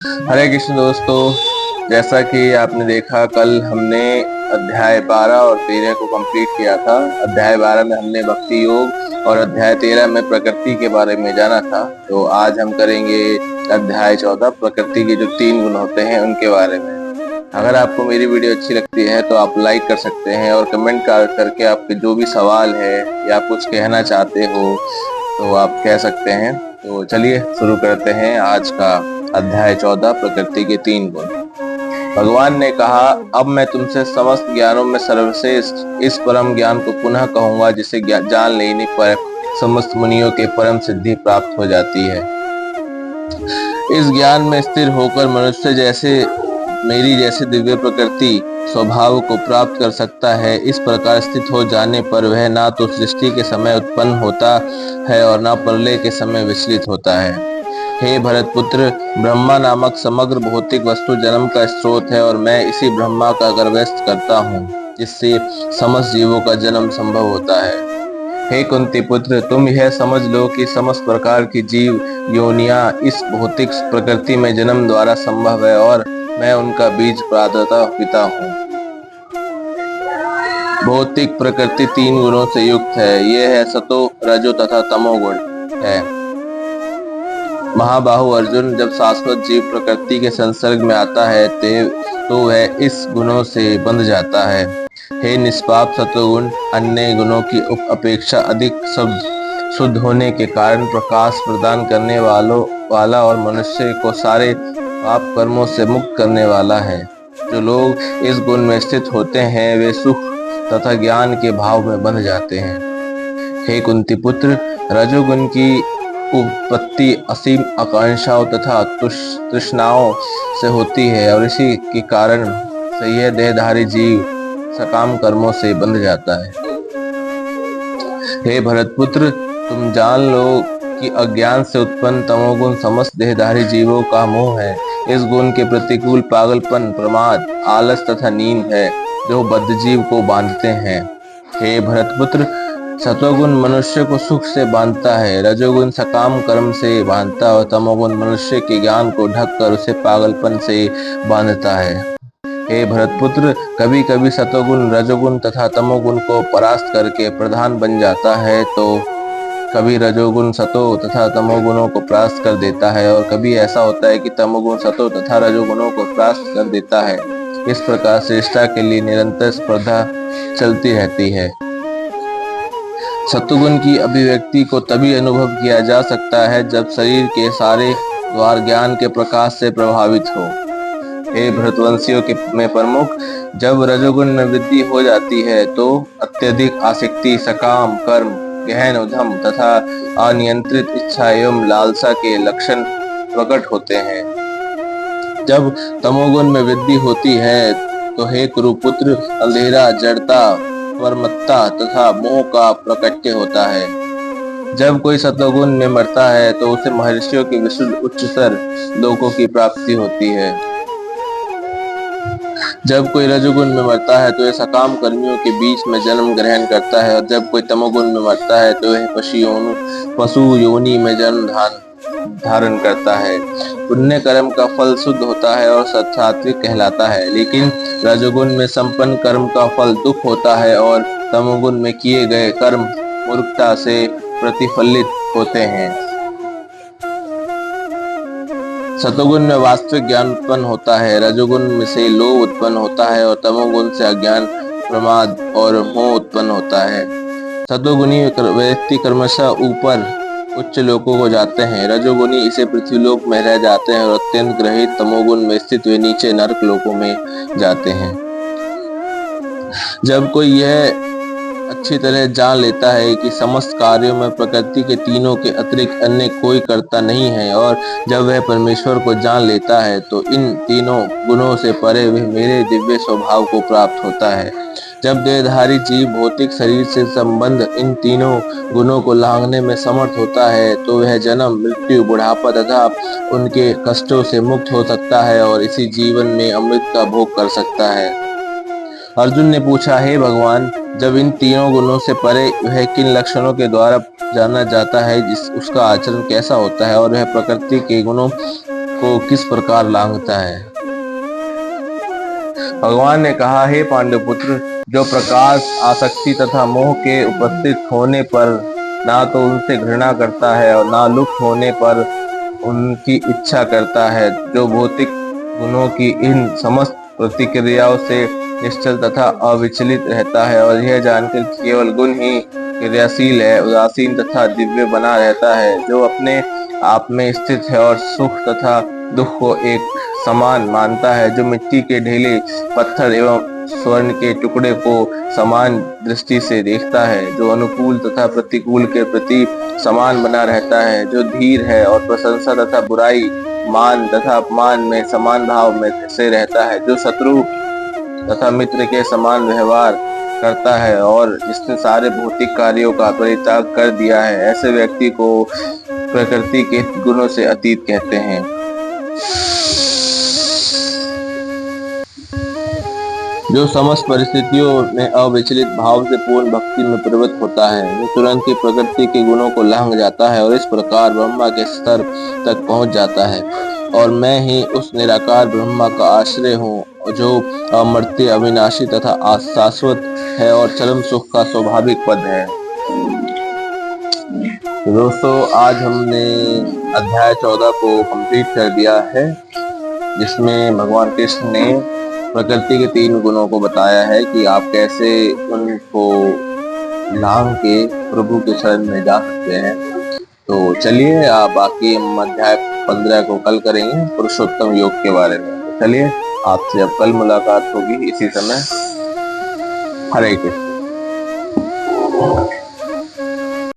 हरे कृष्ण दोस्तों, जैसा कि आपने देखा कल हमने अध्याय 12 और 13 को कंप्लीट किया था। अध्याय 12 में हमने भक्ति योग और अध्याय 13 में प्रकृति के बारे में जाना था। तो आज हम करेंगे अध्याय 14 प्रकृति के जो 3 गुण होते हैं उनके बारे में। अगर आपको मेरी वीडियो अच्छी लगती है तो आप लाइक कर सकते हैं और कमेंट करके आपके जो भी सवाल है या कुछ कहना चाहते हो तो आप कह सकते हैं। तो चलिए शुरू करते हैं आज का अध्याय 14 प्रकृति के 3 गुण। भगवान ने कहा, अब मैं तुमसे समस्त ज्ञानों में सर्वश्रेष्ठ इस परम ज्ञान को पुनः कहूंगा जिसे जान लेने पर समस्त मुनियों के परम सिद्धि प्राप्त हो जाती है। इस ज्ञान में स्थिर होकर मनुष्य जैसे मेरी जैसे दिव्य प्रकृति स्वभाव को प्राप्त कर सकता है। इस प्रकार स्थित हो जाने पर वह ना तो सृष्टि के समय उत्पन्न होता है और ना प्रलय के समय विचलित होता है। हे भरतपुत्र, ब्रह्मा नामक समग्र भौतिक वस्तु जन्म का स्रोत है और मैं इसी ब्रह्मा का गर्भस्थ करता हूँ, जिससे समस्त जीवों का जन्म संभव होता है। हे कुंती पुत्र, तुम यह समझ लो कि समस्त प्रकार की जीव योनियां इस भौतिक प्रकृति में जन्म द्वारा संभव है और मैं उनका बीज प्रदाता पिता हूँ। भौतिक प्रकृति 3 गुणों से युक्त है। यह है सतो, रजो तथा तमो गुण है। महाबाहु अर्जुन, जब शाश्वत जीव प्रकृति के संसर्ग में आता है तो वह इस गुणों से बंध जाता है। हे निष्पाप सतोगुण, अन्य गुणों की अपेक्षा अधिक शुद्ध होने के कारण प्रकाश प्रदान करने वाला और मनुष्य को सारे पाप कर्मों से मुक्त करने वाला है। जो लोग इस गुण में स्थित होते हैं वे सुख तथा ज्ञान के भाव में बंध जाते हैं। हे कुंती पुत्र, रजोगुण की उत्पत्ति असीम आकांक्षाओं तथा तृष्णाओं से होती है और इसी के कारण से यह देहधारी जीव सकाम कर्मों से बंध जाता है। हे भरतपुत्र, तुम जान लो कि अज्ञान से उत्पन्न तमोगुण समस्त देहधारी जीवों का मोह है। इस गुण के प्रतिकूल पागलपन, प्रमाद, आलस तथा नींद है जो बद्धजीव को बांधते हैं। हे भरतपुत्र, सतोगुण मनुष्य को सुख से बांधता है, रजोगुण सकाम कर्म से बांधता है और तमोगुण मनुष्य के ज्ञान को ढककर उसे पागलपन से बांधता है। हे भरतपुत्र, कभी कभी सतोगुण रजोगुण तथा तमोगुण को परास्त करके प्रधान बन जाता है तो कभी रजोगुण सतो तथा तमोगुणों को परास्त कर देता है और कभी ऐसा होता है कि तमोगुण सतो तथा रजोगुणों को परास्त कर देता है। इस प्रकार श्रेष्ठता के लिए निरंतर स्पर्धा चलती रहती है। सत्वगुण की अभिव्यक्ति को तभी अनुभव किया जा सकता है जब शरीर के सारे द्वार ज्ञान के प्रकाश से प्रभावित हो। हे भरतवंशियों के में प्रमुख, जब रजोगुण में वृद्धि हो जाती है तो अत्यधिक आसक्ति, सकाम कर्म, गहन उद्यम तथा अनियंत्रित इच्छा एवं लालसा के लक्षण प्रकट होते हैं। जब तमोगुण में वृद्धि होती है तो हे कुरुपुत्र, अंधेरा, जड़ता, परमत्ता तथा मोह का प्रकट्य होता है। जब कोई सतोगुण में मरता है तो उसे महर्षियों के विशुद्ध उच्चतर लोकों की प्राप्ति होती है। जब कोई रजोगुण में मरता है तो यह सकाम कर्मियों के बीच में जन्म ग्रहण करता है और जब कोई तमोगुण में मरता है तो यह पशु योनि में जन्म धारण करता है। पुण्य कर्म का फल शुद्ध होता है और सात्विक कहलाता है, लेकिन रजोगुण में संपन्न कर्म का फल दुख होता है और तमोगुण में किए गए कर्म मूर्खता से प्रतिफलित होते हैं। सतोगुण में वास्तविक ज्ञान उत्पन्न होता है, रजोगुण में से लोभ उत्पन्न होता है और तमोगुण से अज्ञान, प्रमाद और मोह उत्पन्न होता है। सतोगुणी व्यक्ति क्रमशः ऊपर उच्च लोकों को जाते हैं, रजोगुणी इसे पृथ्वीलोक में रह जाते हैं और अत्यंत ग्रहित तमोगुण में स्थित वे नीचे नरक लोकों में जाते हैं। जब कोई यह अच्छी तरह जान लेता है कि समस्त कार्यों में प्रकृति के तीनों के अतिरिक्त अन्य कोई कर्ता नहीं है और जब वह परमेश्वर को जान लेता है तो इन तीनों गुणों से परे वह मेरे दिव्य स्वभाव को प्राप्त होता है। जब देहधारी जीव भौतिक शरीर से संबंध इन तीनों गुणों को लांघने में समर्थ होता है तो वह जन्म, मृत्यु, बुढ़ापा तथा उनके कष्टों से मुक्त हो सकता है और इसी जीवन में अमृत का भोग कर सकता है। अर्जुन ने पूछा, हे भगवान, जब इन तीनों गुणों से परे वह किन लक्षणों के द्वारा जाना जाता है, उसका आचरण कैसा होता है और वह प्रकृति के गुणों को किस प्रकार लांघता है। भगवान ने कहा, हे पांडुपुत्र, जो प्रकाश, आसक्ति तथा मोह के उपस्थित होने पर ना तो उनसे घृणा करता है और ना लुप्त होने पर उनकी इच्छा करता है, जो भौतिक गुणों की इन समस्त प्रतिक्रियाओं से निश्चल तथा अविचलित रहता है और यह जानकर कि केवल गुण ही क्रियाशील है, उदासीन तथा दिव्य बना रहता है, जो अपने आप में स्थित है और सुख तथा दुख को एक समान मानता है, जो मिट्टी के ढेले, पत्थर एवं स्वर्ण के टुकड़े को समान दृष्टि से देखता है, जो अनुकूल तथा प्रतिकूल के प्रति समान बना रहता है, जो धीर है और प्रशंसा तथा बुराई, मान तथा अपमान में समान भाव में से रहता है, जो शत्रु तथा मित्र के समान व्यवहार करता है और जिसने सारे भौतिक कार्यों का परित्याग कर दिया है, ऐसे व्यक्ति को प्रकृति के गुणों से अतीत कहते हैं। जो समस्त परिस्थितियों में अविचलित भाव से पूर्ण भक्ति में प्रवृत्त होता है, जो तुरंत ही प्रकृति के गुणों को लांघ जाता है और इस प्रकार ब्रह्मा के स्तर तक पहुंच जाता है। और मैं ही उस निराकार ब्रह्मा का आश्रय हूँ, जो अमर्त्य, अविनाशी तथा शाश्वत है और चरम सुख का स्वाभाविक पद है। तो दोस्तों, आज हमने अध्याय 14 को कंप्लीट कर दिया है, जिसमें भगवान कृष्ण ने प्रकृति के 3 गुणों को बताया है कि आप कैसे उनको लांघ के प्रभु के शरण में जा सकते हैं। तो चलिए, आप बाकी अध्याय 15 को कल करेंगे, पुरुषोत्तम योग के बारे में। तो चलिए, आपसे अब कल मुलाकात होगी इसी समय। हरे कृष्ण।